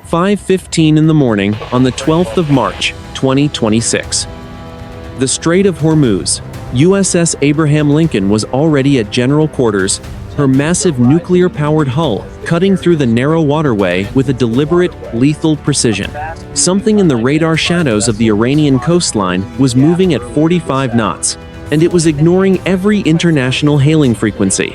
5:15 in the morning on the 12th of March, 2026. The Strait of Hormuz. USS Abraham Lincoln was already at general quarters, her massive nuclear-powered hull cutting through the narrow waterway with a deliberate, lethal precision. Something in the radar shadows of the Iranian coastline was moving at 45 knots, and it was ignoring every international hailing frequency.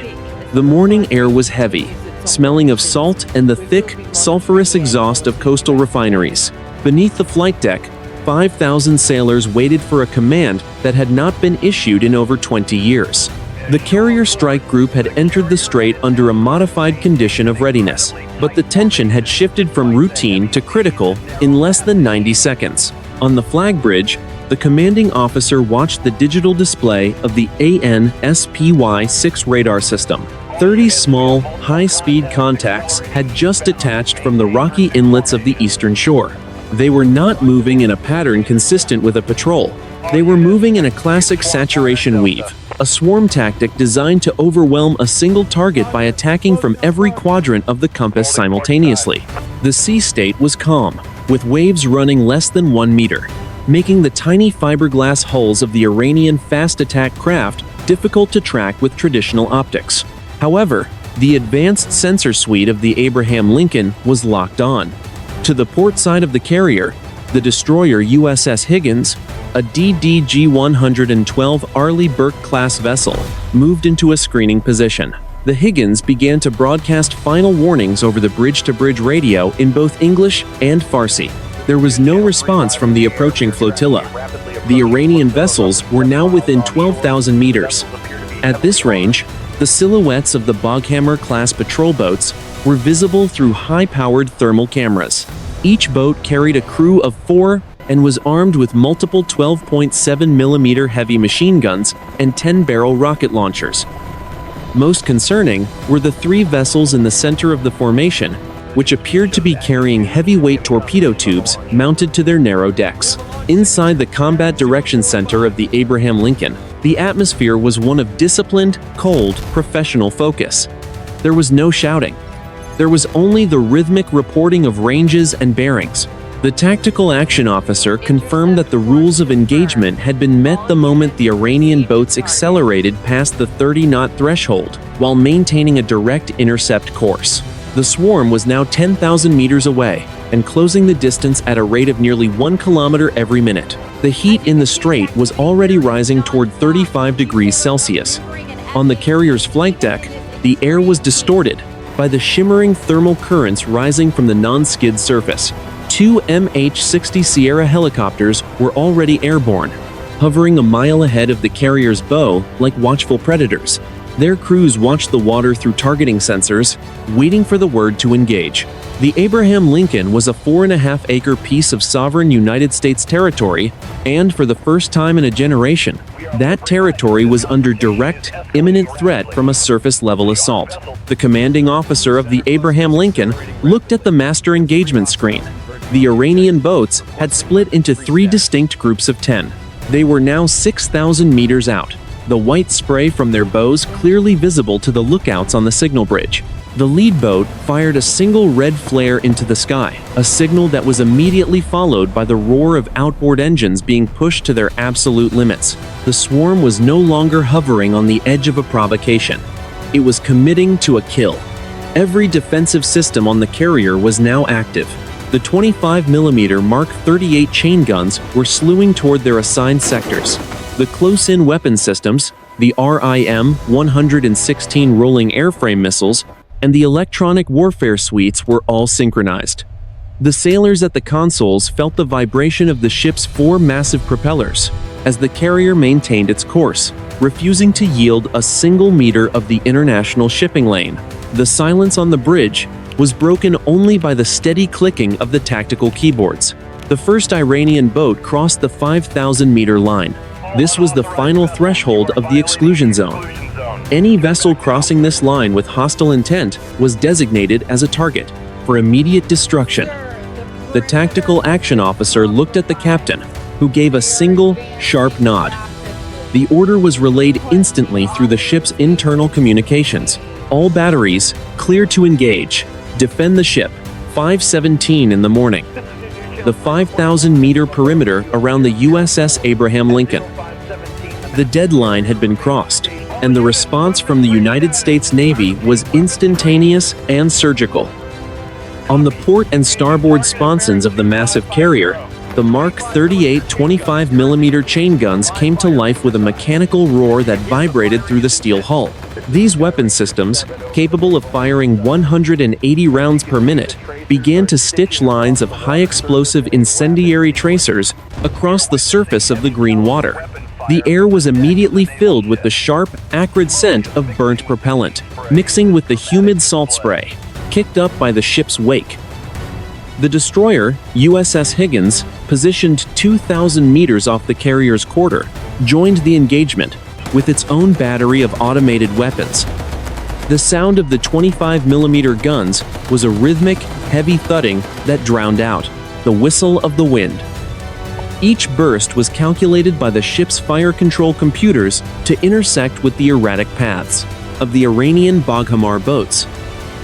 The morning air was heavy, smelling of salt and the thick, sulfurous exhaust of coastal refineries. Beneath the flight deck, 5,000 sailors waited for a command that had not been issued in over 20 years. The carrier strike group had entered the strait under a modified condition of readiness, but the tension had shifted from routine to critical in less than 90 seconds. On the flag bridge, the commanding officer watched the digital display of the AN/SPY-6 radar system. 30 small, high-speed contacts had just detached from the rocky inlets of the eastern shore. They were not moving in a pattern consistent with a patrol. They were moving in a classic saturation weave, a swarm tactic designed to overwhelm a single target by attacking from every quadrant of the compass simultaneously. The sea state was calm, with waves running less than 1 meter, making the tiny fiberglass hulls of the Iranian fast attack craft difficult to track with traditional optics. However, the advanced sensor suite of the Abraham Lincoln was locked on. To the port side of the carrier, the destroyer USS Higgins, a DDG-112 Arleigh-Burke-class vessel, moved into a screening position. The Higgins began to broadcast final warnings over the bridge-to-bridge radio in both English and Farsi. There was no response from the approaching flotilla. The Iranian vessels were now within 12,000 meters. At this range, the silhouettes of the Boghammar-class patrol boats were visible through high-powered thermal cameras. Each boat carried a crew of 4 and was armed with multiple 12.7mm heavy machine guns and 10-barrel rocket launchers. Most concerning were the 3 vessels in the center of the formation, which appeared to be carrying heavyweight torpedo tubes mounted to their narrow decks. Inside the Combat Direction Center of the Abraham Lincoln, the atmosphere was one of disciplined, cold, professional focus. There was no shouting. There was only the rhythmic reporting of ranges and bearings. The tactical action officer confirmed that the rules of engagement had been met the moment the Iranian boats accelerated past the 30-knot threshold, while maintaining a direct intercept course. The swarm was now 10,000 meters away, and closing the distance at a rate of nearly 1 kilometer every minute. The heat in the strait was already rising toward 35 degrees Celsius. On the carrier's flight deck, the air was distorted by the shimmering thermal currents rising from the non-skid surface. 2 MH-60 Sierra helicopters were already airborne, hovering a mile ahead of the carrier's bow like watchful predators. Their crews watched the water through targeting sensors, waiting for the word to engage. The Abraham Lincoln was a 4.5-acre piece of sovereign United States territory, and for the first time in a generation, that territory was under direct, imminent threat from a surface-level assault. The commanding officer of the Abraham Lincoln looked at the master engagement screen. The Iranian boats had split into 3 distinct groups of 10. They were now 6,000 meters out, the white spray from their bows clearly visible to the lookouts on the signal bridge. The lead boat fired a single red flare into the sky, a signal that was immediately followed by the roar of outboard engines being pushed to their absolute limits. The swarm was no longer hovering on the edge of a provocation. It was committing to a kill. Every defensive system on the carrier was now active. The 25mm Mark 38 chain guns were slewing toward their assigned sectors. The close-in weapon systems, the RIM-116 rolling airframe missiles, and the electronic warfare suites were all synchronized. The sailors at the consoles felt the vibration of the ship's 4 massive propellers as the carrier maintained its course, refusing to yield a single meter of the international shipping lane. The silence on the bridge was broken only by the steady clicking of the tactical keyboards. The first Iranian boat crossed the 5,000-meter line. This was the final threshold of the exclusion zone. Any vessel crossing this line with hostile intent was designated as a target for immediate destruction. The tactical action officer looked at the captain, who gave a single, sharp nod. The order was relayed instantly through the ship's internal communications. All batteries, clear to engage. Defend the ship. 5:17 in the morning. The 5,000-meter perimeter around the USS Abraham Lincoln. The deadline had been crossed, and the response from the United States Navy was instantaneous and surgical. On the port and starboard sponsons of the massive carrier, the Mark 38 25mm chain guns came to life with a mechanical roar that vibrated through the steel hull. These weapon systems, capable of firing 180 rounds per minute, began to stitch lines of high-explosive incendiary tracers across the surface of the green water. The air was immediately filled with the sharp, acrid scent of burnt propellant, mixing with the humid salt spray, kicked up by the ship's wake. The destroyer, USS Higgins, positioned 2,000 meters off the carrier's quarter, joined the engagement with its own battery of automated weapons. The sound of the 25mm guns was a rhythmic, heavy thudding that drowned out the whistle of the wind. Each burst was calculated by the ship's fire control computers to intersect with the erratic paths of the Iranian Boghammar boats.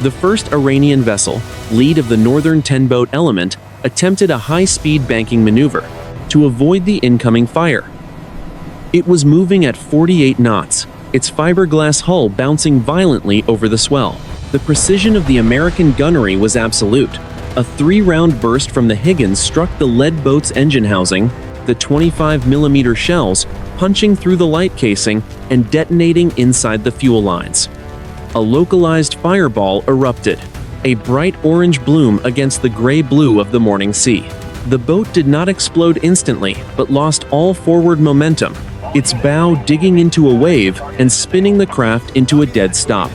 The first Iranian vessel, lead of the northern 10-boat element, attempted a high-speed banking maneuver to avoid the incoming fire. It was moving at 48 knots, its fiberglass hull bouncing violently over the swell. The precision of the American gunnery was absolute. A 3-round burst from the Higgins struck the lead boat's engine housing, the 25mm shells punching through the light casing and detonating inside the fuel lines. A localized fireball erupted, a bright orange bloom against the gray-blue of the morning sea. The boat did not explode instantly, but lost all forward momentum, its bow digging into a wave and spinning the craft into a dead stop.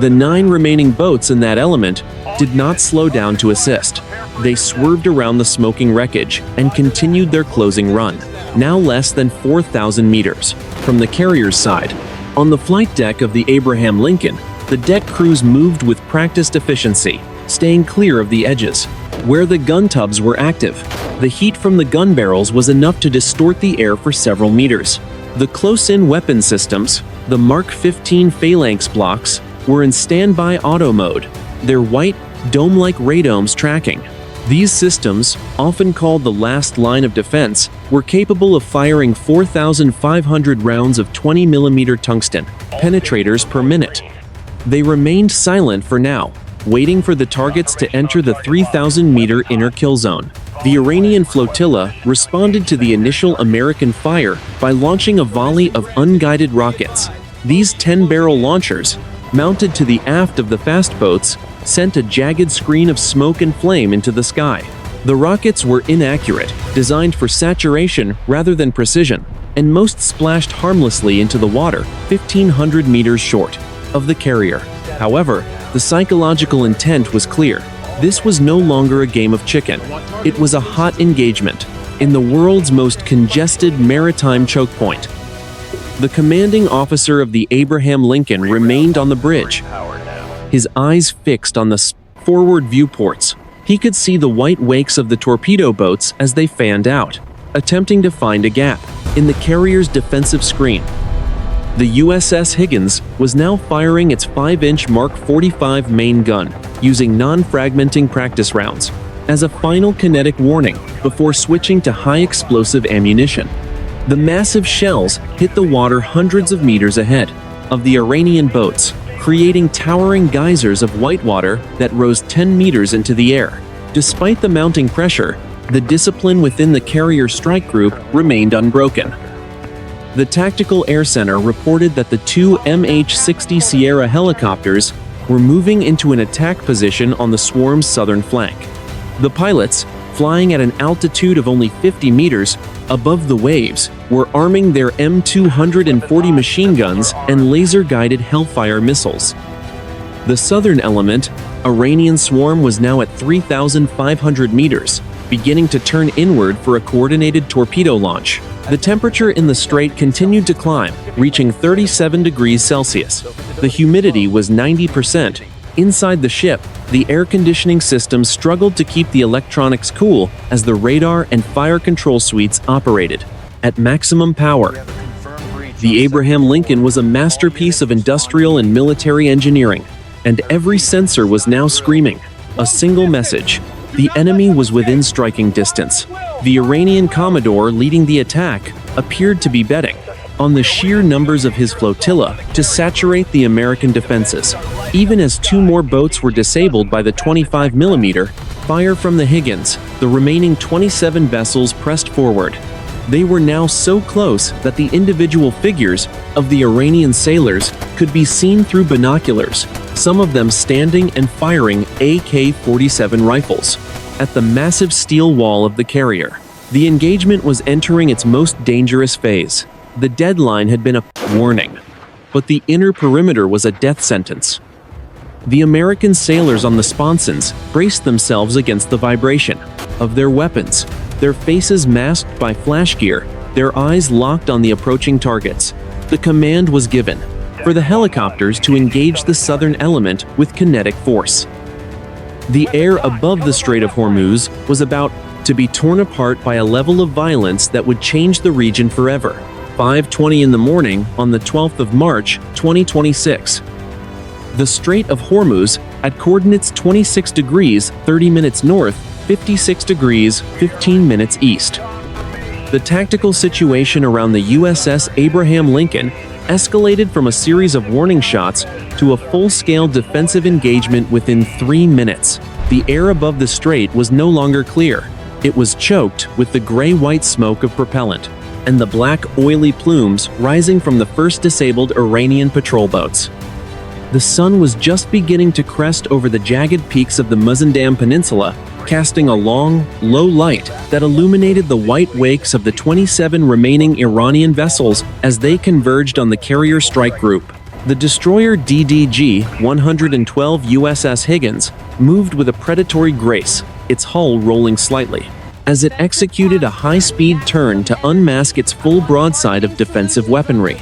The 9 remaining boats in that element did not slow down to assist. They swerved around the smoking wreckage and continued their closing run, now less than 4,000 meters from the carrier's side. On the flight deck of the Abraham Lincoln, the deck crews moved with practiced efficiency, staying clear of the edges. Where the gun tubs were active, the heat from the gun barrels was enough to distort the air for several meters. The close-in weapon systems, the Mark 15 Phalanx blocks, were in standby auto mode, their white, dome-like radomes tracking. These systems, often called the last line of defense, were capable of firing 4,500 rounds of 20mm tungsten penetrators per minute. They remained silent for now, waiting for the targets to enter the 3,000-meter inner kill zone. The Iranian flotilla responded to the initial American fire by launching a volley of unguided rockets. These 10-barrel launchers, mounted to the aft of the fast boats, sent a jagged screen of smoke and flame into the sky. The rockets were inaccurate, designed for saturation rather than precision, and most splashed harmlessly into the water 1,500 meters short of the carrier. However, the psychological intent was clear. This was no longer a game of chicken. It was a hot engagement in the world's most congested maritime chokepoint. The commanding officer of the Abraham Lincoln remained on the bridge, his eyes fixed on the forward viewports. He could see the white wakes of the torpedo boats as they fanned out, attempting to find a gap in the carrier's defensive screen. The USS Higgins was now firing its 5-inch Mark 45 main gun, using non-fragmenting practice rounds, as a final kinetic warning before switching to high-explosive ammunition. The massive shells hit the water hundreds of meters ahead of the Iranian boats, creating towering geysers of white water that rose 10 meters into the air. Despite the mounting pressure, the discipline within the carrier strike group remained unbroken. The Tactical Air Center reported that the 2 MH-60 Sierra helicopters were moving into an attack position on the swarm's southern flank. The pilots, flying at an altitude of only 50 meters above the waves, were arming their M240 machine guns and laser-guided Hellfire missiles. The southern element, Iranian swarm, was now at 3,500 meters, beginning to turn inward for a coordinated torpedo launch. The temperature in the strait continued to climb, reaching 37 degrees Celsius. The humidity was 90%. Inside the ship, the air conditioning system struggled to keep the electronics cool as the radar and fire control suites operated at maximum power. The Abraham Lincoln was a masterpiece of industrial and military engineering, and every sensor was now screaming, A single message. The enemy was within striking distance. The Iranian commodore leading the attack appeared to be betting on the sheer numbers of his flotilla to saturate the American defenses. Even as 2 more boats were disabled by the 25mm fire from the Higgins, the remaining 27 vessels pressed forward. They were now so close that the individual figures of the Iranian sailors could be seen through binoculars, some of them standing and firing AK-47 rifles at the massive steel wall of the carrier. The engagement was entering its most dangerous phase. The deadline had been a warning, but the inner perimeter was a death sentence. The American sailors on the sponsons braced themselves against the vibration of their weapons, their faces masked by flash gear, their eyes locked on the approaching targets. The command was given for the helicopters to engage the southern element with kinetic force. The air above the Strait of Hormuz was about to be torn apart by a level of violence that would change the region forever. 5:20 in the morning on the 12th of March, 2026. The Strait of Hormuz, at coordinates 26 degrees 30 minutes north, 56 degrees 15 minutes east. The tactical situation around the USS Abraham Lincoln escalated from a series of warning shots to a full-scale defensive engagement within 3 minutes. The air above the strait was no longer clear. It was choked with the gray-white smoke of propellant and the black, oily plumes rising from the first disabled Iranian patrol boats. The sun was just beginning to crest over the jagged peaks of the Mazandam Peninsula, casting a long, low light that illuminated the white wakes of the 27 remaining Iranian vessels as they converged on the carrier strike group. The destroyer DDG-112 USS Higgins moved with a predatory grace, its hull rolling slightly, as it executed a high-speed turn to unmask its full broadside of defensive weaponry.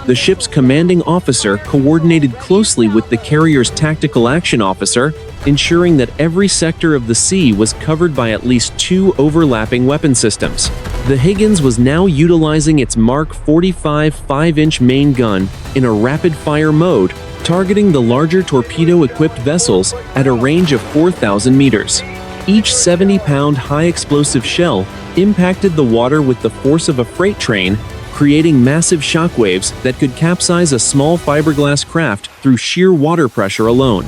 The ship's commanding officer coordinated closely with the carrier's tactical action officer, ensuring that every sector of the sea was covered by at least 2 overlapping weapon systems. The Higgins was now utilizing its Mark 45 5-inch main gun in a rapid-fire mode, targeting the larger torpedo-equipped vessels at a range of 4,000 meters. Each 70-pound high-explosive shell impacted the water with the force of a freight train, creating massive shockwaves that could capsize a small fiberglass craft through sheer water pressure alone.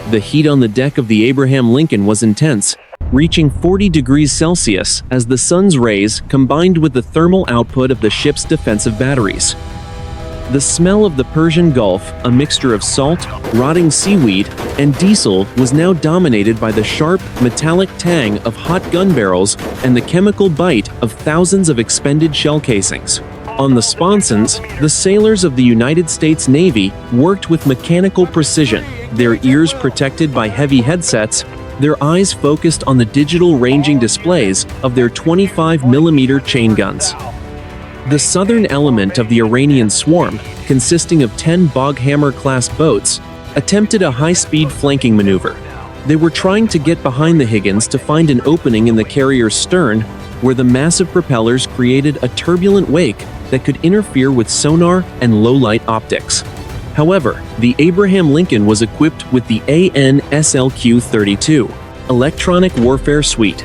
The heat on the deck of the Abraham Lincoln was intense, reaching 40 degrees Celsius as the sun's rays combined with the thermal output of the ship's defensive batteries. The smell of the Persian Gulf, a mixture of salt, rotting seaweed, and diesel, was now dominated by the sharp, metallic tang of hot gun barrels and the chemical bite of thousands of expended shell casings. On the sponsons, the sailors of the United States Navy worked with mechanical precision, their ears protected by heavy headsets, their eyes focused on the digital ranging displays of their 25mm chain guns. The southern element of the Iranian swarm, consisting of 10 Boghammar-class boats, attempted a high-speed flanking maneuver. They were trying to get behind the Higgins to find an opening in the carrier's stern, where the massive propellers created a turbulent wake that could interfere with sonar and low-light optics. However, the Abraham Lincoln was equipped with the AN/SLQ-32 electronic warfare suite.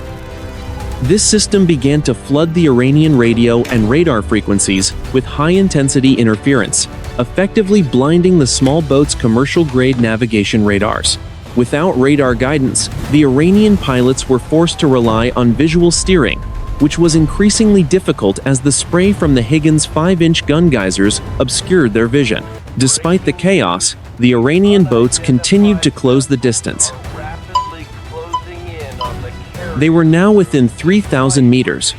This system began to flood the Iranian radio and radar frequencies with high-intensity interference, effectively blinding the small boat's commercial-grade navigation radars. Without radar guidance, the Iranian pilots were forced to rely on visual steering, which was increasingly difficult as the spray from the Higgins 5-inch gun geysers obscured their vision. Despite the chaos, the Iranian boats continued to close the distance. They were now within 3,000 meters,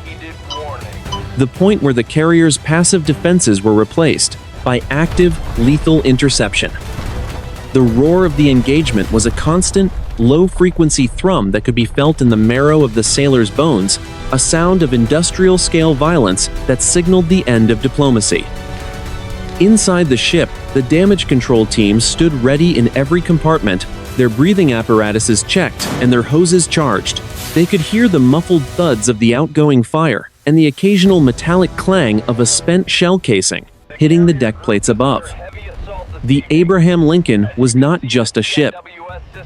the point where the carrier's passive defenses were replaced by active, lethal interception. The roar of the engagement was a constant, low-frequency thrum that could be felt in the marrow of the sailors' bones, a sound of industrial-scale violence that signaled the end of diplomacy. Inside the ship, the damage control teams stood ready in every compartment, their breathing apparatuses checked and their hoses charged. They could hear the muffled thuds of the outgoing fire and the occasional metallic clang of a spent shell casing hitting the deck plates above. The Abraham Lincoln was not just a ship.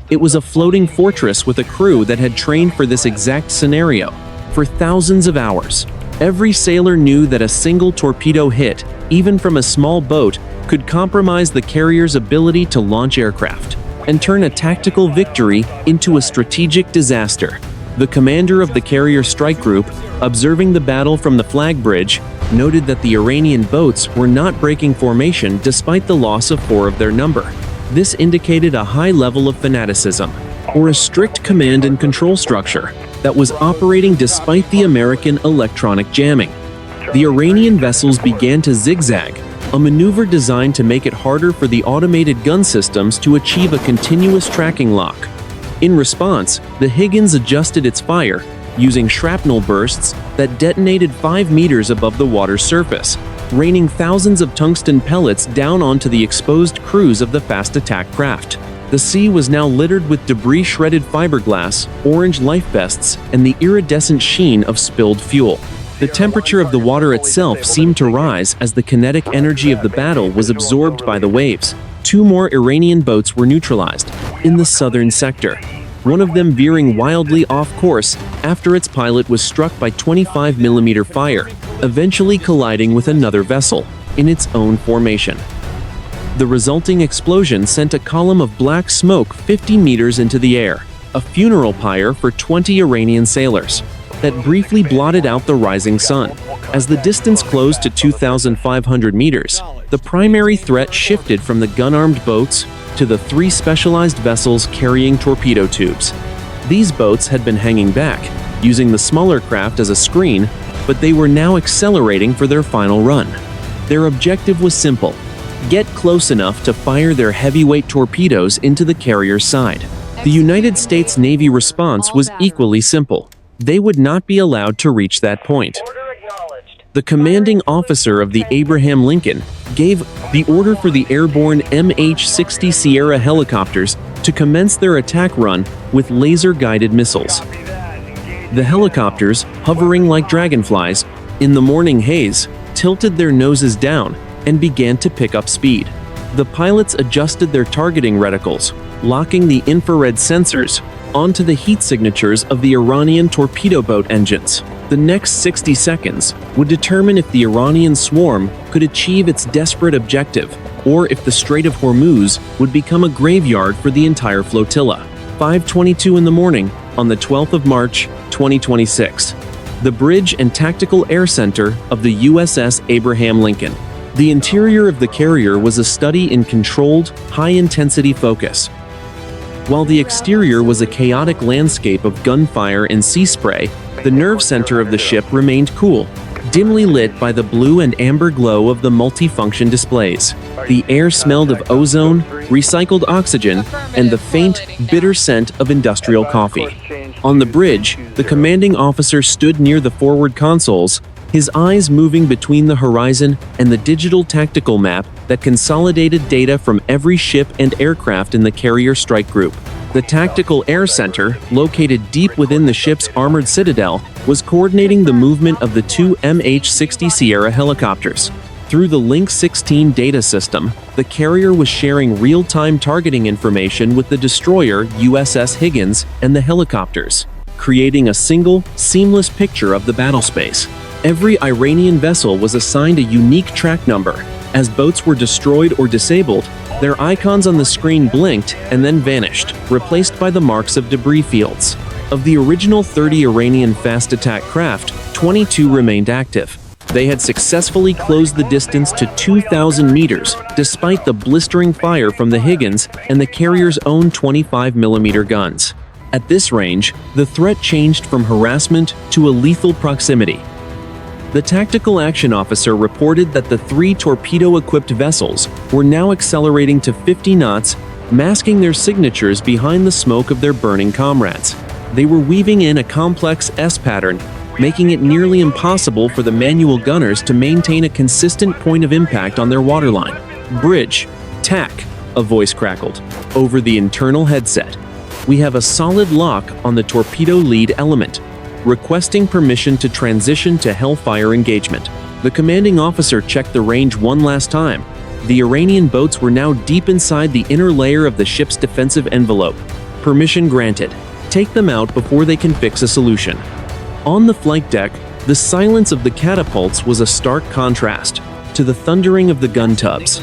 It was a floating fortress with a crew that had trained for this exact scenario for thousands of hours. Every sailor knew that a single torpedo hit, even from a small boat, could compromise the carrier's ability to launch aircraft and turn a tactical victory into a strategic disaster. The commander of the carrier strike group, observing the battle from the flag bridge, noted that the Iranian boats were not breaking formation despite the loss of 4 of their number. This indicated a high level of fanaticism, or a strict command and control structure, that was operating despite the American electronic jamming. The Iranian vessels began to zigzag, a maneuver designed to make it harder for the automated gun systems to achieve a continuous tracking lock. In response, the Higgins adjusted its fire, using shrapnel bursts that detonated 5 meters above the water's surface, raining thousands of tungsten pellets down onto the exposed crews of the fast attack craft. The sea was now littered with debris-shredded fiberglass, orange life vests, and the iridescent sheen of spilled fuel. The temperature of the water itself seemed to rise as the kinetic energy of the battle was absorbed by the waves. 2 more Iranian boats were neutralized in the southern sector, one of them veering wildly off course after its pilot was struck by 25mm fire, eventually colliding with another vessel in its own formation. The resulting explosion sent a column of black smoke 50 meters into the air, a funeral pyre for 20 Iranian sailors, that briefly blotted out the rising sun. As the distance closed to 2,500 meters, the primary threat shifted from the gun-armed boats to the 3 specialized vessels carrying torpedo tubes. These boats had been hanging back, using the smaller craft as a screen, but they were now accelerating for their final run. Their objective was simple: get close enough to fire their heavyweight torpedoes into the carrier's side. The United States Navy response was equally simple. They would not be allowed to reach that point. The commanding officer of the Abraham Lincoln gave the order for the airborne MH-60 Sierra helicopters to commence their attack run with laser-guided missiles. The helicopters, hovering like dragonflies in the morning haze, tilted their noses down and began to pick up speed. The pilots adjusted their targeting reticles, locking the infrared sensors onto the heat signatures of the Iranian torpedo boat engines. The next 60 seconds would determine if the Iranian swarm could achieve its desperate objective, or if the Strait of Hormuz would become a graveyard for the entire flotilla. 5:22 in the morning on the 12th of March, 2026. The Bridge and Tactical Air Center of the USS Abraham Lincoln. The interior of the carrier was a study in controlled, high-intensity focus. While the exterior was a chaotic landscape of gunfire and sea spray, the nerve center of the ship remained cool, dimly lit by the blue and amber glow of the multifunction displays. The air smelled of ozone, recycled oxygen, and the faint, bitter scent of industrial coffee. On the bridge, the commanding officer stood near the forward consoles, his eyes moving between the horizon and the digital tactical map that consolidated data from every ship and aircraft in the carrier strike group. The Tactical Air Center, located deep within the ship's armored citadel, was coordinating the movement of the 2 MH-60 Sierra helicopters. Through the Link 16 data system, the carrier was sharing real-time targeting information with the destroyer USS Higgins and the helicopters, creating a single, seamless picture of the battlespace. Every Iranian vessel was assigned a unique track number. As boats were destroyed or disabled, their icons on the screen blinked and then vanished, replaced by the marks of debris fields. Of the original 30 Iranian fast attack craft, 22 remained active. They had successfully closed the distance to 2,000 meters, despite the blistering fire from the Higgins and the carrier's own 25mm guns. At this range, the threat changed from harassment to a lethal proximity. The tactical action officer reported that the 3 torpedo-equipped vessels were now accelerating to 50 knots, masking their signatures behind the smoke of their burning comrades. They were weaving in a complex S pattern, making it nearly impossible for the manual gunners to maintain a consistent point of impact on their waterline. "Bridge, tack," a voice crackled over the internal headset. "We have a solid lock on the torpedo lead element, requesting permission to transition to Hellfire engagement." The commanding officer checked the range one last time, The Iranian boats were now deep inside the inner layer of the ship's defensive envelope. Permission granted. Take them out before they can fix a solution. On the flight deck, the silence of the catapults was a stark contrast to the thundering of the gun tubs.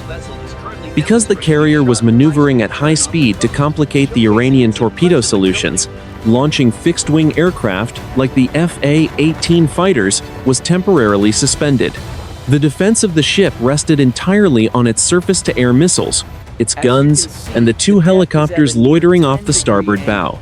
Because the carrier was maneuvering at high speed to complicate the Iranian torpedo solutions, launching fixed-wing aircraft like the Fa-18 fighters was temporarily suspended. The defense of the ship rested entirely on its surface-to-air missiles, its guns, and the two helicopters loitering off the starboard bow.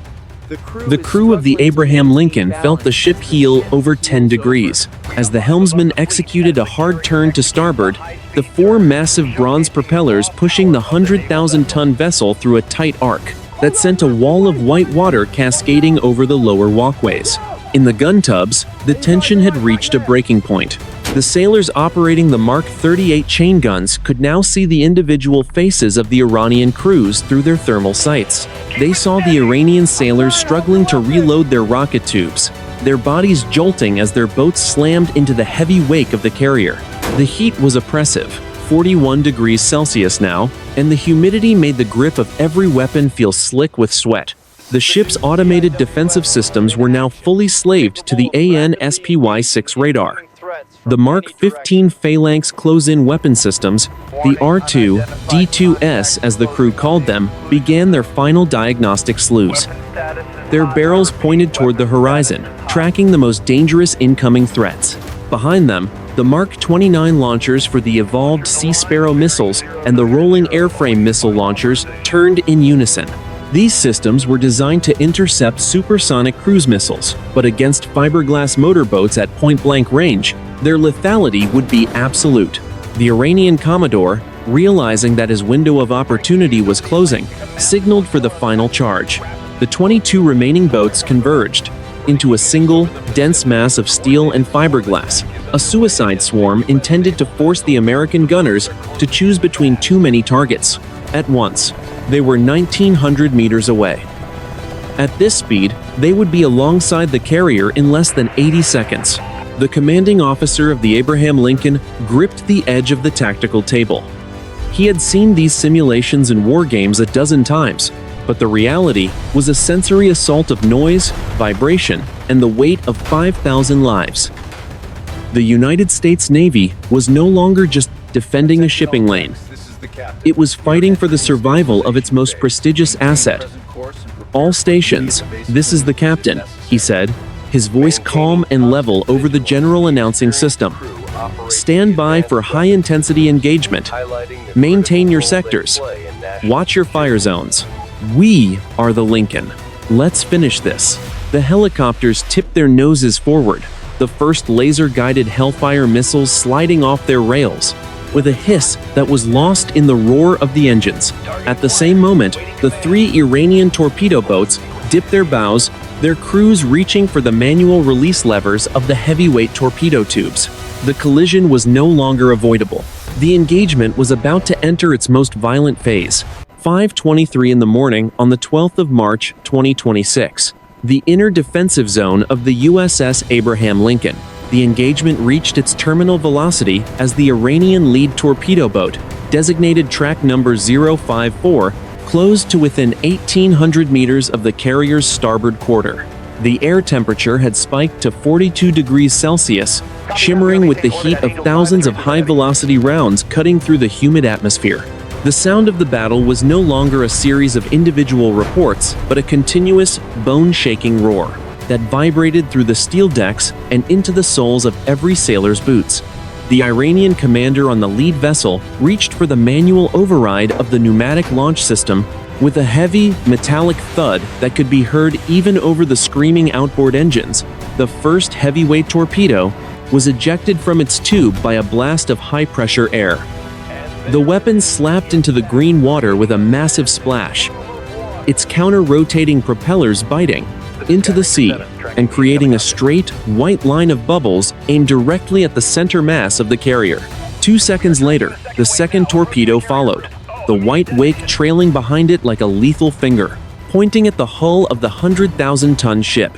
The crew of the Abraham Lincoln felt the ship heel over 10 degrees. As the helmsman executed a hard turn to starboard, the four massive bronze propellers pushing the 100,000-ton vessel through a tight arc that sent a wall of white water cascading over the lower walkways. In the gun tubs, the tension had reached a breaking point. The sailors operating the Mark 38 chain guns could now see the individual faces of the Iranian crews through their thermal sights. They saw the Iranian sailors struggling to reload their rocket tubes, their bodies jolting as their boats slammed into the heavy wake of the carrier. The heat was oppressive, 41 degrees Celsius now, and the humidity made the grip of every weapon feel slick with sweat. The ship's automated defensive systems were now fully slaved to the AN/SPY-6 radar. The Mark 15 Phalanx close-in weapon systems, the R2-D2S as the crew called them, began their final diagnostic slews. Their barrels pointed toward the horizon, tracking the most dangerous incoming threats. Behind them, the Mark 29 launchers for the evolved Sea Sparrow missiles and the rolling airframe missile launchers turned in unison. These systems were designed to intercept supersonic cruise missiles, but against fiberglass motorboats at point-blank range, their lethality would be absolute. The Iranian Commodore, realizing that his window of opportunity was closing, signaled for the final charge. The 22 remaining boats converged into a single, dense mass of steel and fiberglass, a suicide swarm intended to force the American gunners to choose between too many targets at once. They were 1,900 meters away. At this speed, they would be alongside the carrier in less than 80 seconds. The commanding officer of the Abraham Lincoln gripped the edge of the tactical table. He had seen these simulations in war games a dozen times, but the reality was a sensory assault of noise, vibration, and the weight of 5,000 lives. The United States Navy was no longer just defending a shipping lane. It was fighting for the survival of its most prestigious asset. "All stations, this is the captain," he said, his voice calm and level over the general announcing system. "Stand by for high-intensity engagement. Maintain your sectors. Watch your fire zones. We are the Lincoln. Let's finish this." The helicopters tipped their noses forward, the first laser-guided Hellfire missiles sliding off their rails, with a hiss that was lost in the roar of the engines. At the same moment, the three Iranian torpedo boats dipped their bows, their crews reaching for the manual release levers of the heavyweight torpedo tubes. The collision was no longer avoidable. The engagement was about to enter its most violent phase. 5:23 in the morning on the 12th of March, 2026. The inner defensive zone of the USS Abraham Lincoln. The engagement reached its terminal velocity as the Iranian lead torpedo boat, designated track number 054, closed to within 1,800 meters of the carrier's starboard quarter. The air temperature had spiked to 42 degrees Celsius, shimmering with the heat of thousands of high-velocity rounds cutting through the humid atmosphere. The sound of the battle was no longer a series of individual reports, but a continuous, bone-shaking roar that vibrated through the steel decks and into the soles of every sailor's boots. The Iranian commander on the lead vessel reached for the manual override of the pneumatic launch system with a heavy, metallic thud that could be heard even over the screaming outboard engines. The first heavyweight torpedo was ejected from its tube by a blast of high-pressure air. The weapon slapped into the green water with a massive splash, its counter-rotating propellers biting into the sea and creating a straight, white line of bubbles aimed directly at the center mass of the carrier. 2 seconds later, the second torpedo followed, the white wake trailing behind it like a lethal finger, pointing at the hull of the 100,000-ton ship.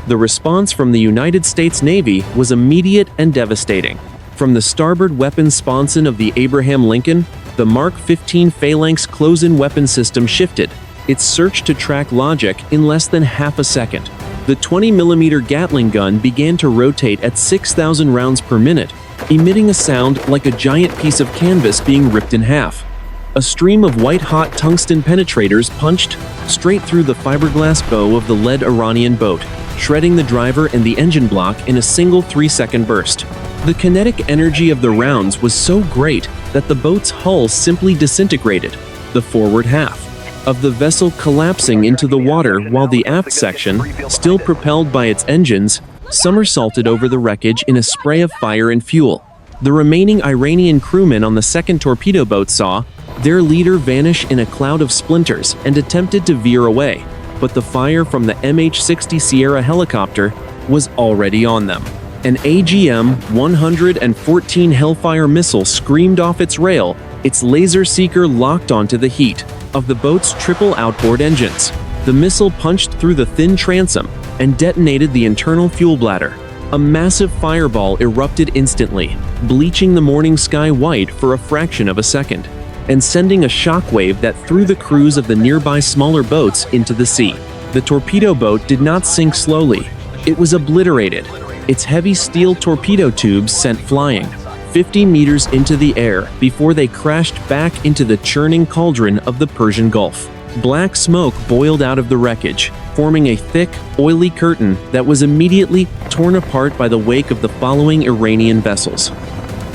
The response from the United States Navy was immediate and devastating. From the starboard weapon sponson of the Abraham Lincoln, the Mark 15 Phalanx close-in weapon system shifted, its search-to-track logic in less than half a second. The 20mm Gatling gun began to rotate at 6,000 rounds per minute, emitting a sound like a giant piece of canvas being ripped in half. A stream of white-hot tungsten penetrators punched straight through the fiberglass bow of the lead Iranian boat, shredding the driver and the engine block in a single 3-second burst. The kinetic energy of the rounds was so great that the boat's hull simply disintegrated, the forward half of the vessel collapsing into the water while the aft section, still propelled by its engines, somersaulted over the wreckage in a spray of fire and fuel. The remaining Iranian crewmen on the second torpedo boat saw their leader vanish in a cloud of splinters and attempted to veer away, but the fire from the MH-60 Sierra helicopter was already on them. An AGM-114 Hellfire missile screamed off its rail, its laser seeker locked onto the heat of the boat's triple outboard engines. The missile punched through the thin transom and detonated the internal fuel bladder. A massive fireball erupted instantly, bleaching the morning sky white for a fraction of a second, and sending a shockwave that threw the crews of the nearby smaller boats into the sea. The torpedo boat did not sink slowly. It was obliterated, its heavy steel torpedo tubes sent flying 50 meters into the air before they crashed back into the churning cauldron of the Persian Gulf. Black smoke boiled out of the wreckage, forming a thick, oily curtain that was immediately torn apart by the wake of the following Iranian vessels.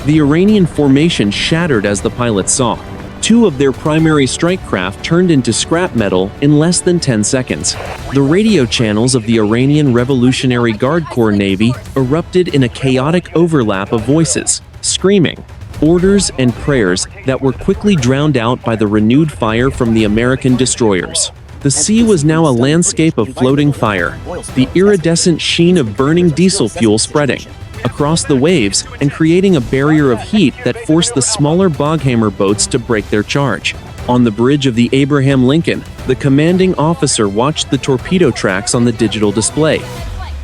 The Iranian formation shattered as the pilots saw. Two of their primary strike craft turned into scrap metal in less than 10 seconds. The radio channels of the Iranian Revolutionary Guard Corps Navy erupted in a chaotic overlap of voices, screaming, orders, and prayers that were quickly drowned out by the renewed fire from the American destroyers. The sea was now a landscape of floating fire, the iridescent sheen of burning diesel fuel spreading across the waves and creating a barrier of heat that forced the smaller Boghammar boats to break their charge. On the bridge of the Abraham Lincoln, the commanding officer watched the torpedo tracks on the digital display.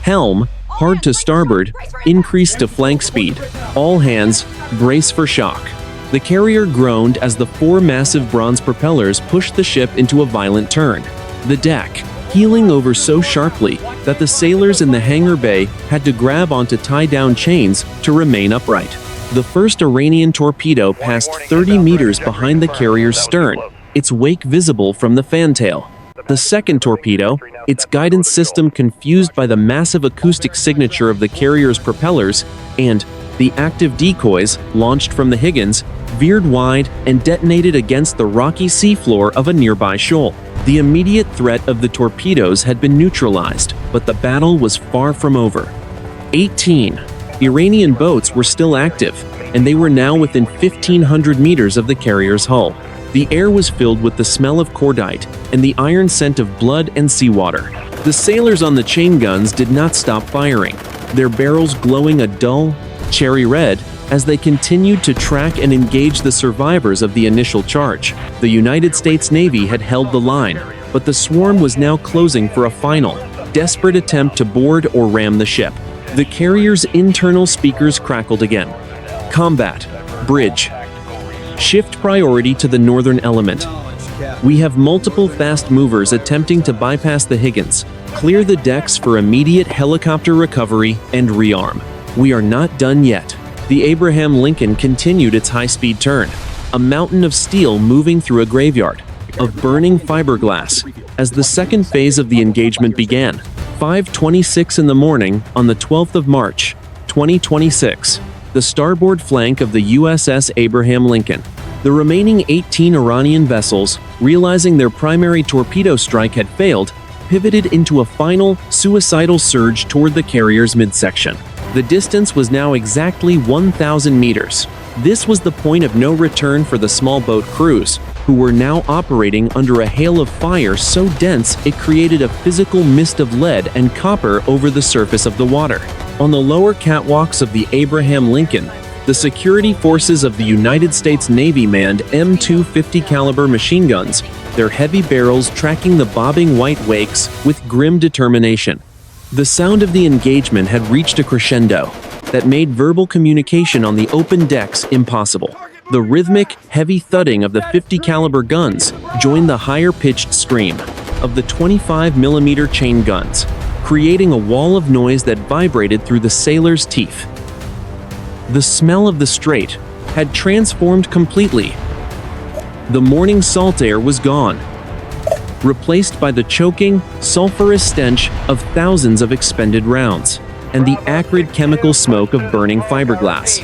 Helm, hard to starboard, increased to flank speed. All hands, brace for shock. The carrier groaned as the four massive bronze propellers pushed the ship into a violent turn. The deck, heeling over so sharply that the sailors in the hangar bay had to grab onto tie-down chains to remain upright. The first Iranian torpedo passed 30 meters behind the carrier's stern, its wake visible from the fantail. The second torpedo, its guidance system confused by the massive acoustic signature of the carrier's propellers and the active decoys launched from the Higgins, veered wide and detonated against the rocky seafloor of a nearby shoal. The immediate threat of the torpedoes had been neutralized, but the battle was far from over. 18 Iranian boats were still active, and they were now within 1,500 meters of the carrier's hull. The air was filled with the smell of cordite and the iron scent of blood and seawater. The sailors on the chain guns did not stop firing, their barrels glowing a dull, cherry red as they continued to track and engage the survivors of the initial charge. The United States Navy had held the line, but the swarm was now closing for a final, desperate attempt to board or ram the ship. The carrier's internal speakers crackled again. Combat. Bridge. Shift priority to the northern element. We have multiple fast movers attempting to bypass the Higgins. Clear the decks for immediate helicopter recovery and rearm. We are not done yet. The Abraham Lincoln continued its high-speed turn, a mountain of steel moving through a graveyard of burning fiberglass as the second phase of the engagement began. 5:26 in the morning on the 12th of March, 2026, the starboard flank of the USS Abraham Lincoln. The remaining 18 Iranian vessels, realizing their primary torpedo strike had failed, pivoted into a final, suicidal surge toward the carrier's midsection. The distance was now exactly 1,000 meters. This was the point of no return for the small boat crews, who were now operating under a hail of fire so dense it created a physical mist of lead and copper over the surface of the water. On the lower catwalks of the Abraham Lincoln, the security forces of the United States Navy manned M250 caliber machine guns, their heavy barrels tracking the bobbing white wakes with grim determination. The sound of the engagement had reached a crescendo. that made verbal communication on the open decks impossible. The rhythmic, heavy thudding of the 50 caliber guns joined the higher-pitched scream of the 25mm chain guns, creating a wall of noise that vibrated through the sailors' teeth. The smell of the strait had transformed completely. The morning salt air was gone, replaced by the choking, sulfurous stench of thousands of expended rounds and the acrid chemical smoke of burning fiberglass.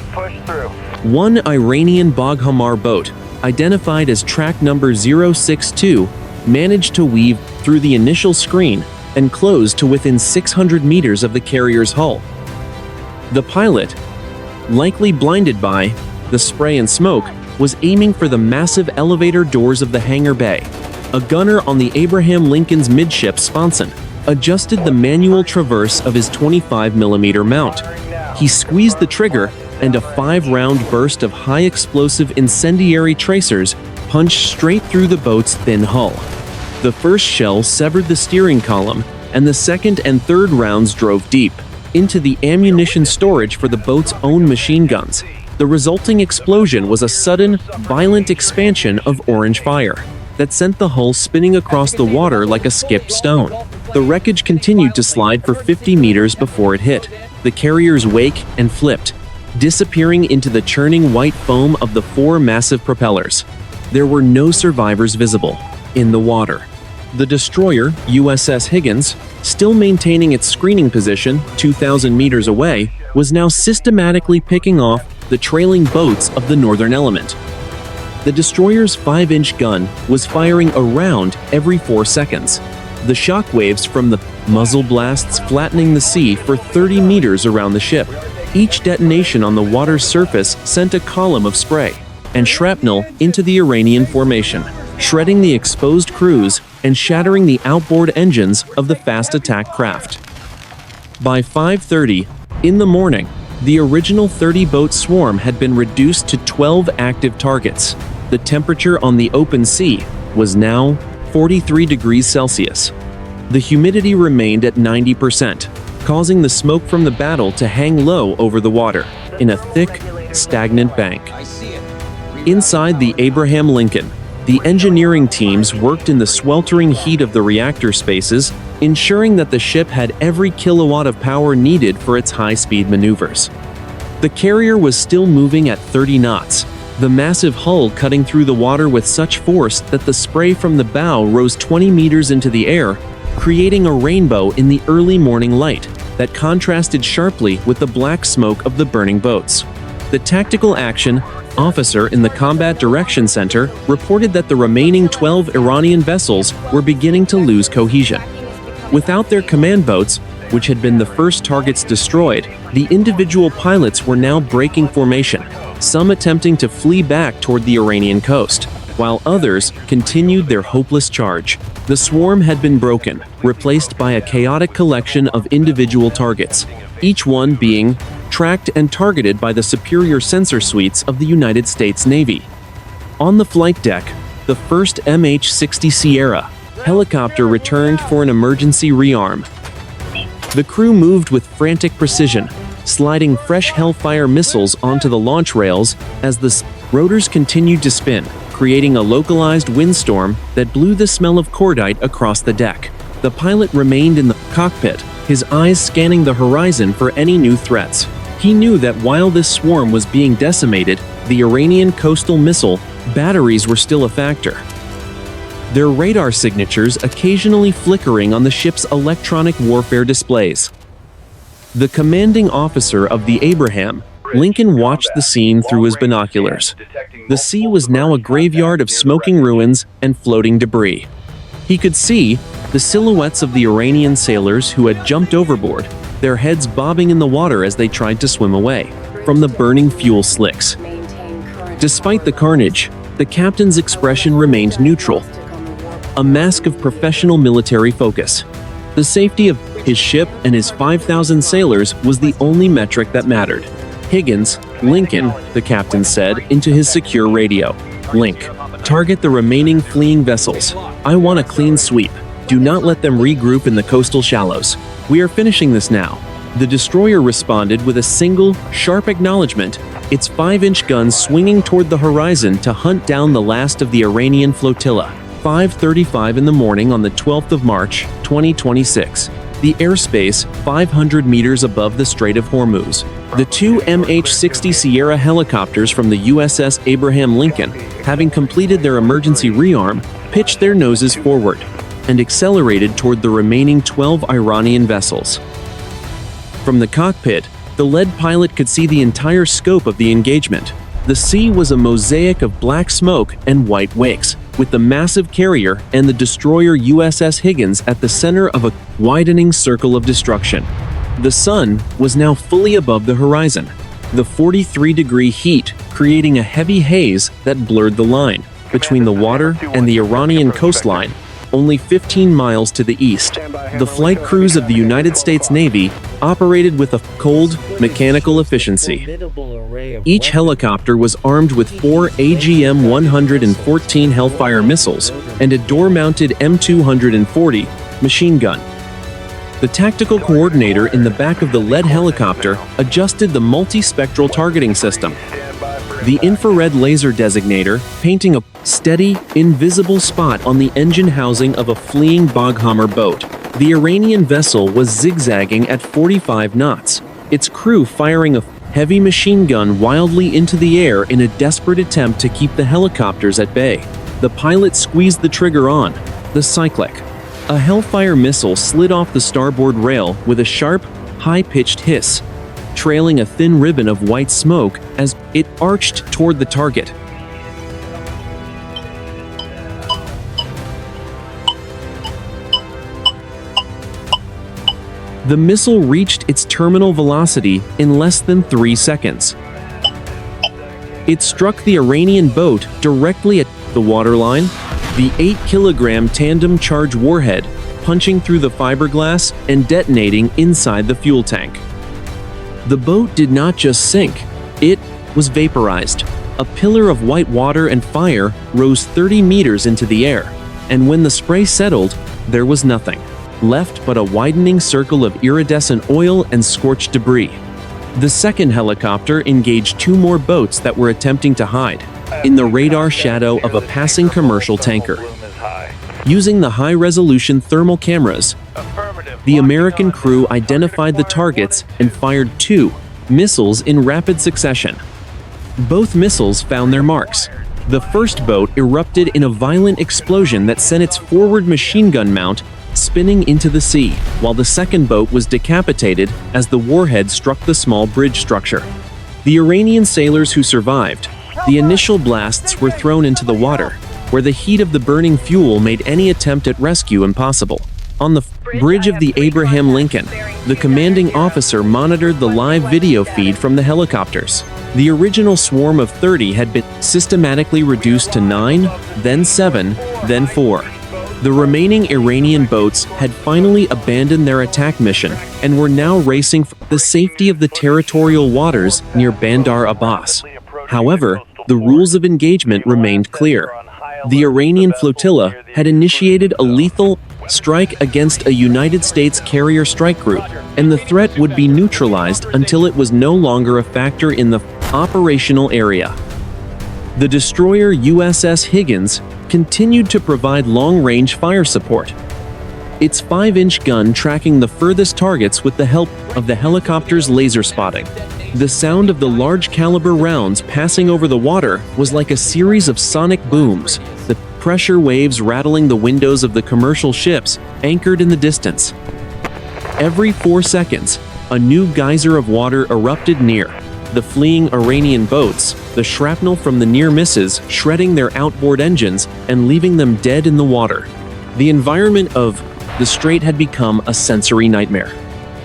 One Iranian Boghammar boat, identified as track number 062, managed to weave through the initial screen and close to within 600 meters of the carrier's hull. The pilot, likely blinded by the spray and smoke, was aiming for the massive elevator doors of the hangar bay. A gunner on the Abraham Lincoln's midship sponson adjusted the manual traverse of his 25mm mount. He squeezed the trigger, and a 5-round burst of high-explosive incendiary tracers punched straight through the boat's thin hull. The first shell severed the steering column, and the second and third rounds drove deep into the ammunition storage for the boat's own machine guns. The resulting explosion was a sudden, violent expansion of orange fire that sent the hull spinning across the water like a skipped stone. The wreckage continued to slide for 50 meters before it hit the carrier's wake and flipped, disappearing into the churning white foam of the 4 massive propellers. There were no survivors visible in the water. The destroyer, USS Higgins, still maintaining its screening position 2,000 meters away, was now systematically picking off the trailing boats of the northern element. The destroyer's 5-inch gun was firing a round every 4 seconds, the shock waves from the muzzle blasts flattening the sea for 30 meters around the ship. Each detonation on the water's surface sent a column of spray and shrapnel into the Iranian formation, shredding the exposed crews and shattering the outboard engines of the fast attack craft. By 5:30 in the morning, the original 30-boat swarm had been reduced to 12 active targets. The temperature on the open sea was now 43 degrees Celsius. The humidity remained at 90%, causing the smoke from the battle to hang low over the water in a thick, stagnant bank. Inside the Abraham Lincoln, the engineering teams worked in the sweltering heat of the reactor spaces, ensuring that the ship had every kilowatt of power needed for its high-speed maneuvers. The carrier was still moving at 30 knots, the massive hull cutting through the water with such force that the spray from the bow rose 20 meters into the air, creating a rainbow in the early morning light that contrasted sharply with the black smoke of the burning boats. The tactical action officer in the Combat Direction Center reported that the remaining 12 Iranian vessels were beginning to lose cohesion. Without their command boats, which had been the first targets destroyed, the individual pilots were now breaking formation, some attempting to flee back toward the Iranian coast, while others continued their hopeless charge. The swarm had been broken, replaced by a chaotic collection of individual targets, each one being tracked and targeted by the superior sensor suites of the United States Navy. On the flight deck, the first MH-60 Sierra helicopter returned for an emergency rearm. The crew moved with frantic precision, sliding fresh Hellfire missiles onto the launch rails as the rotors continued to spin, creating a localized windstorm that blew the smell of cordite across the deck. The pilot remained in the cockpit, his eyes scanning the horizon for any new threats. He knew that while this swarm was being decimated, the Iranian coastal missile batteries were still a factor, their radar signatures occasionally flickering on the ship's electronic warfare displays. The commanding officer of the Abraham Lincoln watched the scene through his binoculars. The sea was now a graveyard of smoking ruins and floating debris. He could see the silhouettes of the Iranian sailors who had jumped overboard, their heads bobbing in the water as they tried to swim away from the burning fuel slicks. Despite the carnage, the captain's expression remained neutral, a mask of professional military focus. The safety of his ship and his 5,000 sailors was the only metric that mattered. Higgins, Lincoln, the captain said into his secure radio. Link, target the remaining fleeing vessels. I want a clean sweep. Do not let them regroup in the coastal shallows. We are finishing this now. The destroyer responded with a single, sharp acknowledgement, its 5-inch guns swinging toward the horizon to hunt down the last of the Iranian flotilla. 5:35 in the morning on the 12th of March, 2026. The airspace 500 meters above the Strait of Hormuz. The two MH-60 Sierra helicopters from the USS Abraham Lincoln, having completed their emergency rearm, pitched their noses forward and accelerated toward the remaining 12 Iranian vessels. From the cockpit, the lead pilot could see the entire scope of the engagement. The sea was a mosaic of black smoke and white wakes, with the massive carrier and the destroyer USS Higgins at the center of a widening circle of destruction. The sun was now fully above the horizon, the 43-degree heat creating a heavy haze that blurred the line between the water and the Iranian coastline, only 15 miles to the east. The flight crews of the United States Navy operated with a cold, mechanical efficiency. Each helicopter was armed with 4 AGM-114 Hellfire missiles and a door-mounted M240 machine gun. The tactical coordinator in the back of the lead helicopter adjusted the multispectral targeting system. The infrared laser designator, painting a steady, invisible spot on the engine housing of a fleeing Boghammar boat. The Iranian vessel was zigzagging at 45 knots, its crew firing a heavy machine gun wildly into the air in a desperate attempt to keep the helicopters at bay. The pilot squeezed the trigger on the cyclic. A Hellfire missile slid off the starboard rail with a sharp, high-pitched hiss, trailing a thin ribbon of white smoke as it arched toward the target. The missile reached its terminal velocity in less than 3 seconds. It struck the Iranian boat directly at the waterline, the 8-kilogram tandem charge warhead punching through the fiberglass and detonating inside the fuel tank. The boat did not just sink, it was vaporized. A pillar of white water and fire rose 30 meters into the air, and when the spray settled, there was nothing left but a widening circle of iridescent oil and scorched debris. The second helicopter engaged 2 more boats that were attempting to hide in the radar shadow of a passing commercial tanker. Using the high-resolution thermal cameras, the American crew identified the targets and fired 2 missiles in rapid succession. Both missiles found their marks. The first boat erupted in a violent explosion that sent its forward machine gun mount spinning into the sea, while the second boat was decapitated as the warhead struck the small bridge structure. The Iranian sailors who survived the initial blasts were thrown into the water, where the heat of the burning fuel made any attempt at rescue impossible. On the bridge of the Abraham Lincoln, the commanding officer monitored the live video feed from the helicopters. The original swarm of 30 had been systematically reduced to 9, then 7, then 4. The remaining Iranian boats had finally abandoned their attack mission and were now racing for the safety of the territorial waters near Bandar Abbas. However, the rules of engagement remained clear. The Iranian flotilla had initiated a lethal strike against a United States carrier strike group, and the threat would be neutralized until it was no longer a factor in the operational area. The destroyer USS Higgins continued to provide long-range fire support, its 5-inch gun tracking the furthest targets with the help of the helicopter's laser spotting. The sound of the large-caliber rounds passing over the water was like a series of sonic booms, the pressure waves rattling the windows of the commercial ships anchored in the distance. Every 4 seconds, a new geyser of water erupted near the fleeing Iranian boats, the shrapnel from the near misses shredding their outboard engines and leaving them dead in the water. The environment of the strait had become a sensory nightmare.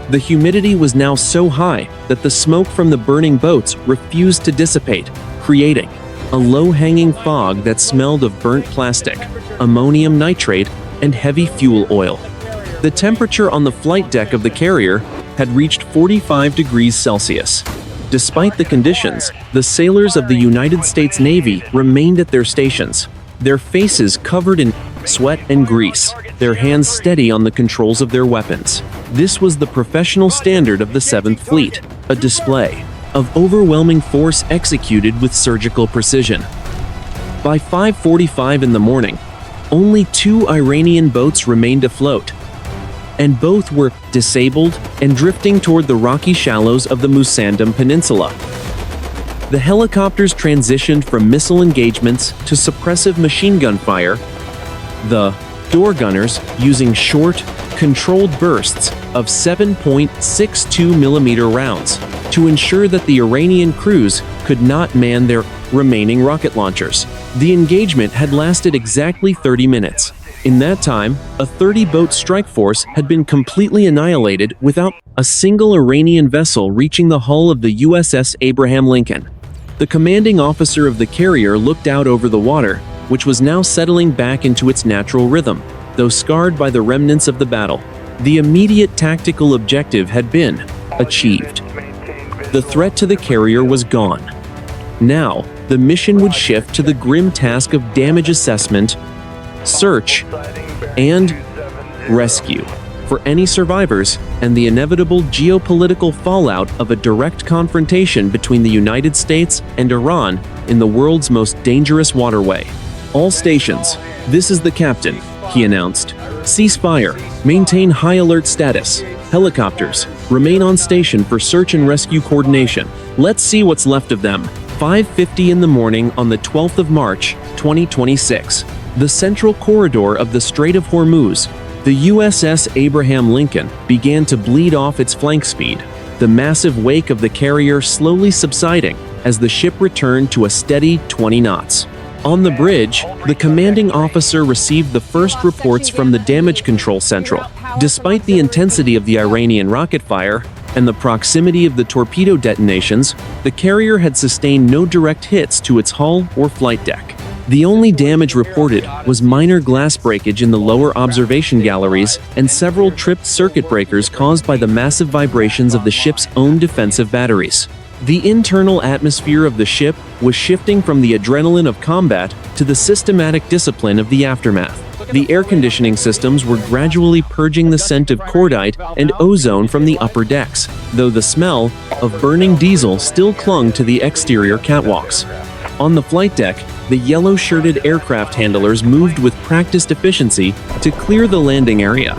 The humidity was now so high that the smoke from the burning boats refused to dissipate, creating a low-hanging fog that smelled of burnt plastic, ammonium nitrate, and heavy fuel oil. The temperature on the flight deck of the carrier had reached 45 degrees Celsius. Despite the conditions, the sailors of the United States Navy remained at their stations, their faces covered in sweat and grease, their hands steady on the controls of their weapons. This was the professional standard of the 7th Fleet, a display of overwhelming force executed with surgical precision. By 5:45 in the morning, only 2 Iranian boats remained afloat, and both were disabled and drifting toward the rocky shallows of the Musandam Peninsula. The helicopters transitioned from missile engagements to suppressive machine gun fire, the door gunners using short, controlled bursts of 7.62 millimeter rounds to ensure that the Iranian crews could not man their remaining rocket launchers. The engagement had lasted exactly 30 minutes. In that time, a 30-boat strike force had been completely annihilated without a single Iranian vessel reaching the hull of the USS Abraham Lincoln. The commanding officer of the carrier looked out over the water, which was now settling back into its natural rhythm, though scarred by the remnants of the battle. The immediate tactical objective had been achieved. The threat to the carrier was gone. Now, the mission would shift to the grim task of damage assessment, search, and rescue for any survivors, and the inevitable geopolitical fallout of a direct confrontation between the United States and Iran in the world's most dangerous waterway. All stations, this is the captain, he announced. Ceasefire, maintain high alert status. Helicopters, remain on station for search and rescue coordination. Let's see what's left of them. 5:50 in the morning on the 12th of March, 2026. The central corridor of the Strait of Hormuz, the USS Abraham Lincoln, began to bleed off its flank speed, the massive wake of the carrier slowly subsiding as the ship returned to a steady 20 knots. On the bridge, the commanding officer received the first reports from the damage control central. Despite the intensity of the Iranian rocket fire and the proximity of the torpedo detonations, the carrier had sustained no direct hits to its hull or flight deck. The only damage reported was minor glass breakage in the lower observation galleries and several tripped circuit breakers caused by the massive vibrations of the ship's own defensive batteries. The internal atmosphere of the ship was shifting from the adrenaline of combat to the systematic discipline of the aftermath. The air conditioning systems were gradually purging the scent of cordite and ozone from the upper decks, though the smell of burning diesel still clung to the exterior catwalks. On the flight deck, the yellow-shirted aircraft handlers moved with practiced efficiency to clear the landing area.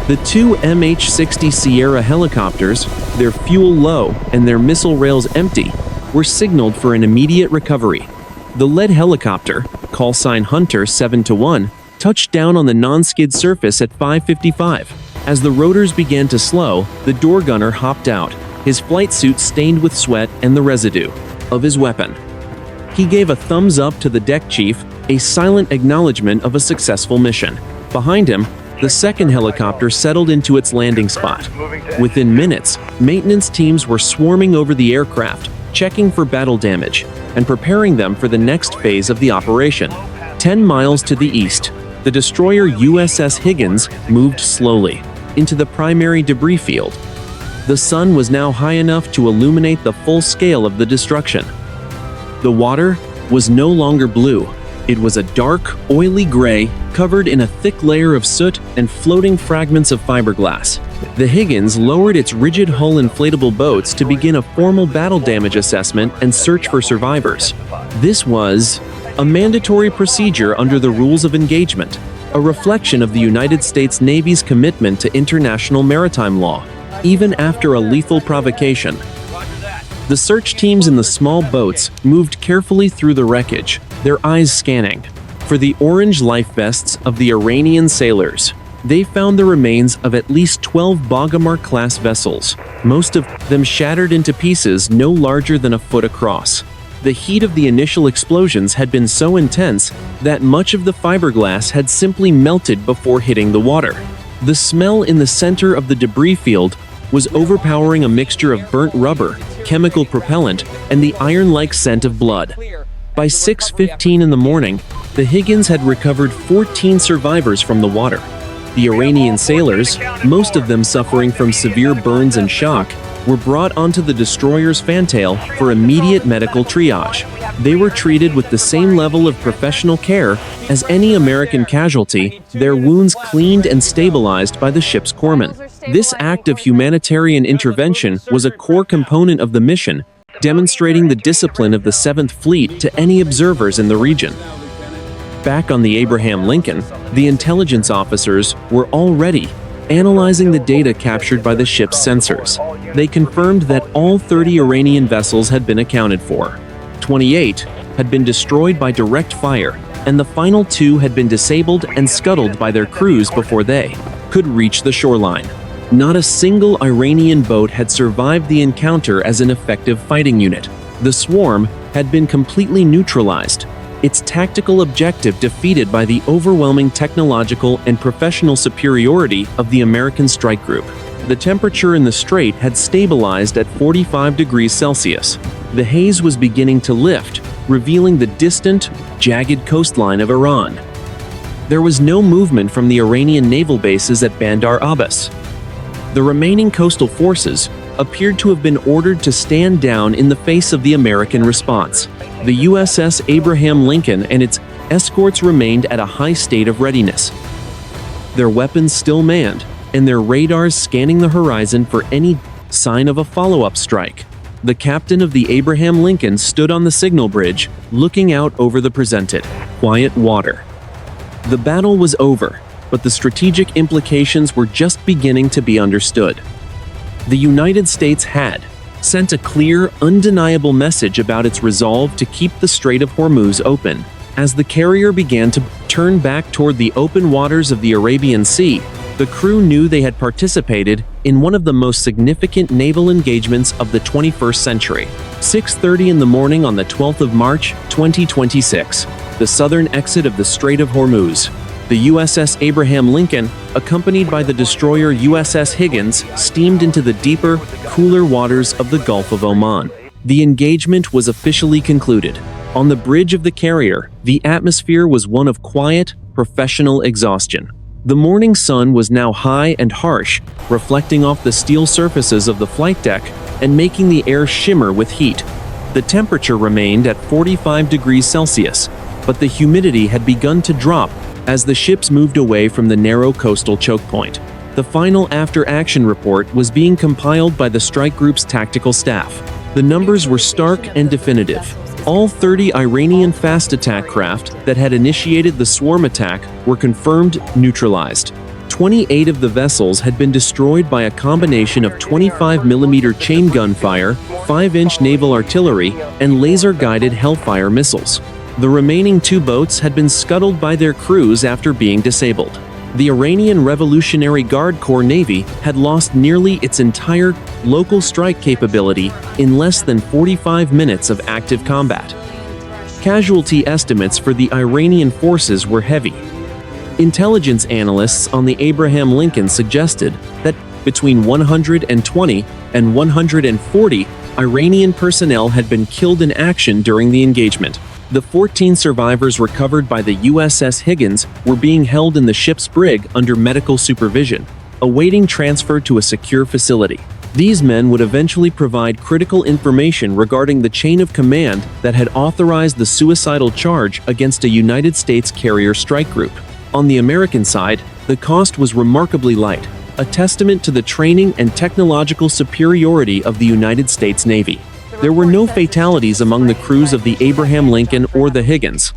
The 2 MH-60 Sierra helicopters, their fuel low and their missile rails empty, were signaled for an immediate recovery. The lead helicopter, call sign Hunter 7-1, touched down on the non-skid surface at 5:55. As the rotors began to slow, the door gunner hopped out, his flight suit stained with sweat and the residue of his weapon. He gave a thumbs up to the deck chief, a silent acknowledgement of a successful mission. Behind him, the second helicopter settled into its landing spot. Within minutes, maintenance teams were swarming over the aircraft, checking for battle damage, and preparing them for the next phase of the operation. 10 miles to the east, the destroyer USS Higgins moved slowly into the primary debris field. The sun was now high enough to illuminate the full scale of the destruction. The water was no longer blue. It was a dark, oily gray, covered in a thick layer of soot and floating fragments of fiberglass. The Higgins lowered its rigid hull inflatable boats to begin a formal battle damage assessment and search for survivors. This was a mandatory procedure under the rules of engagement, a reflection of the United States Navy's commitment to international maritime law, even after a lethal provocation. The search teams in the small boats moved carefully through the wreckage, their eyes scanning for the orange life vests of the Iranian sailors. They found the remains of at least 12 Boghammar-class vessels, most of them shattered into pieces no larger than a foot across. The heat of the initial explosions had been so intense that much of the fiberglass had simply melted before hitting the water. The smell in the center of the debris field was overpowering, a mixture of burnt rubber, chemical propellant, and the iron-like scent of blood. By 6:15 in the morning, the Higgins had recovered 14 survivors from the water. The Iranian sailors, most of them suffering from severe burns and shock, were brought onto the destroyer's fantail for immediate medical triage. They were treated with the same level of professional care as any American casualty, their wounds cleaned and stabilized by the ship's corpsmen. This act of humanitarian intervention was a core component of the mission, demonstrating the discipline of the 7th Fleet to any observers in the region. Back on the Abraham Lincoln, the intelligence officers were already analyzing the data captured by the ship's sensors. They confirmed that all 30 Iranian vessels had been accounted for. 28 had been destroyed by direct fire, and the final 2 had been disabled and scuttled by their crews before they could reach the shoreline. Not a single Iranian boat had survived the encounter as an effective fighting unit. The swarm had been completely neutralized, its tactical objective defeated by the overwhelming technological and professional superiority of the American strike group. The temperature in the strait had stabilized at 45 degrees Celsius. The haze was beginning to lift, revealing the distant, jagged coastline of Iran. There was no movement from the Iranian naval bases at Bandar Abbas. The remaining coastal forces appeared to have been ordered to stand down in the face of the American response. The USS Abraham Lincoln and its escorts remained at a high state of readiness, their weapons still manned, and their radars scanning the horizon for any sign of a follow-up strike. The captain of the Abraham Lincoln stood on the signal bridge, looking out over the presented, quiet water. The battle was over, but the strategic implications were just beginning to be understood. The United States had sent a clear, undeniable message about its resolve to keep the Strait of Hormuz open. As the carrier began to turn back toward the open waters of the Arabian Sea, the crew knew they had participated in one of the most significant naval engagements of the 21st century. 6:30 in the morning on the 12th of March, 2026, the southern exit of the Strait of Hormuz. The USS Abraham Lincoln, accompanied by the destroyer USS Higgins, steamed into the deeper, cooler waters of the Gulf of Oman. The engagement was officially concluded. On the bridge of the carrier, the atmosphere was one of quiet, professional exhaustion. The morning sun was now high and harsh, reflecting off the steel surfaces of the flight deck and making the air shimmer with heat. The temperature remained at 45 degrees Celsius, but the humidity had begun to drop as the ships moved away from the narrow coastal choke point. The final after-action report was being compiled by the strike group's tactical staff. The numbers were stark and definitive. All 30 Iranian fast attack craft that had initiated the swarm attack were confirmed neutralized. 28 of the vessels had been destroyed by a combination of 25mm chain gunfire, 5-inch naval artillery, and laser-guided Hellfire missiles. The remaining 2 boats had been scuttled by their crews after being disabled. The Iranian Revolutionary Guard Corps Navy had lost nearly its entire local strike capability in less than 45 minutes of active combat. Casualty estimates for the Iranian forces were heavy. Intelligence analysts on the Abraham Lincoln suggested that between 120 and 140 Iranian personnel had been killed in action during the engagement. The 14 survivors recovered by the USS Higgins were being held in the ship's brig under medical supervision, awaiting transfer to a secure facility. These men would eventually provide critical information regarding the chain of command that had authorized the suicidal charge against a United States carrier strike group. On the American side, the cost was remarkably light, a testament to the training and technological superiority of the United States Navy. There were no fatalities among the crews of the Abraham Lincoln or the Higgins.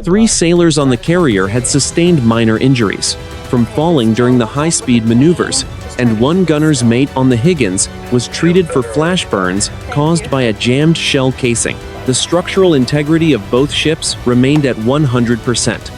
3 sailors on the carrier had sustained minor injuries from falling during the high-speed maneuvers, and 1 gunner's mate on the Higgins was treated for flash burns caused by a jammed shell casing. The structural integrity of both ships remained at 100%.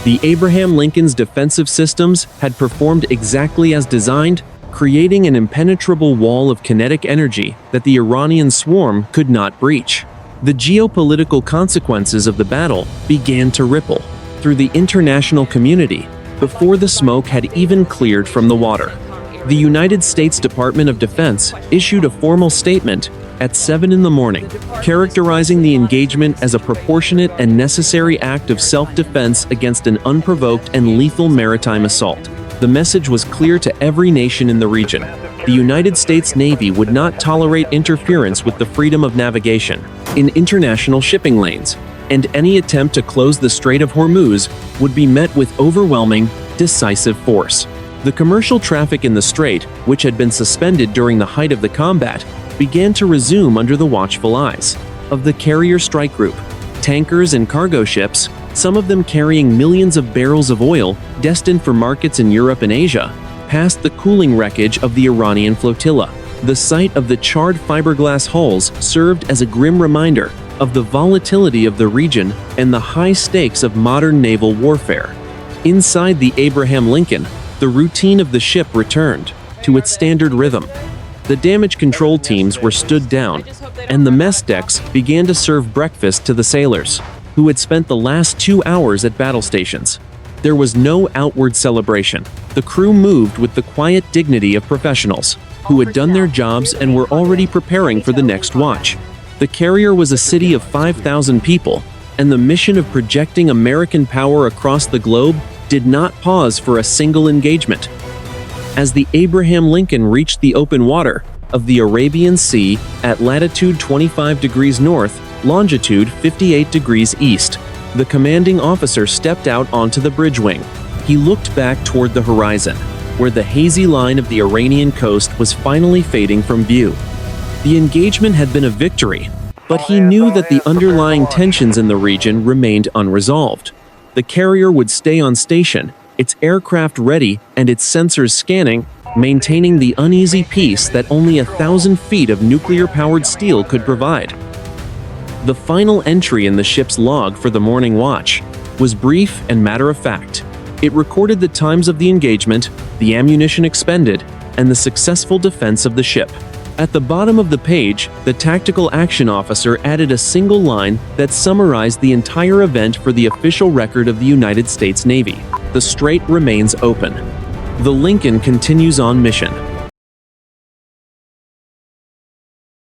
The Abraham Lincoln's defensive systems had performed exactly as designed, creating an impenetrable wall of kinetic energy that the Iranian swarm could not breach. The geopolitical consequences of the battle began to ripple through the international community before the smoke had even cleared from the water. The United States Department of Defense issued a formal statement at 7 in the morning, characterizing the engagement as a proportionate and necessary act of self-defense against an unprovoked and lethal maritime assault. The message was clear to every nation in the region. The United States Navy would not tolerate interference with the freedom of navigation in international shipping lanes, and any attempt to close the Strait of Hormuz would be met with overwhelming, decisive force. The commercial traffic in the strait, which had been suspended during the height of the combat, began to resume under the watchful eyes of the carrier strike group. Tankers and cargo ships, some of them carrying millions of barrels of oil destined for markets in Europe and Asia, passed the cooling wreckage of the Iranian flotilla. The sight of the charred fiberglass hulls served as a grim reminder of the volatility of the region and the high stakes of modern naval warfare. Inside the Abraham Lincoln, the routine of the ship returned to its standard rhythm. The damage control teams were stood down, and the mess decks began to serve breakfast to the sailors, who had spent the last 2 hours at battle stations. There was no outward celebration. The crew moved with the quiet dignity of professionals who had done their jobs and were already preparing for the next watch. The carrier was a city of 5,000 people, and the mission of projecting American power across the globe did not pause for a single engagement. As the Abraham Lincoln reached the open water of the Arabian Sea at latitude 25 degrees north, longitude 58 degrees east, the commanding officer stepped out onto the bridge wing. He looked back toward the horizon, where the hazy line of the Iranian coast was finally fading from view. The engagement had been a victory, but he knew that the underlying tensions in the region remained unresolved. The carrier would stay on station, its aircraft ready and its sensors scanning, maintaining the uneasy peace that only 1,000 feet of nuclear-powered steel could provide. The final entry in the ship's log for the morning watch was brief and matter-of-fact. It recorded the times of the engagement, the ammunition expended, and the successful defense of the ship. At the bottom of the page, the tactical action officer added a single line that summarized the entire event for the official record of the United States Navy. The strait remains open. The Lincoln continues on mission.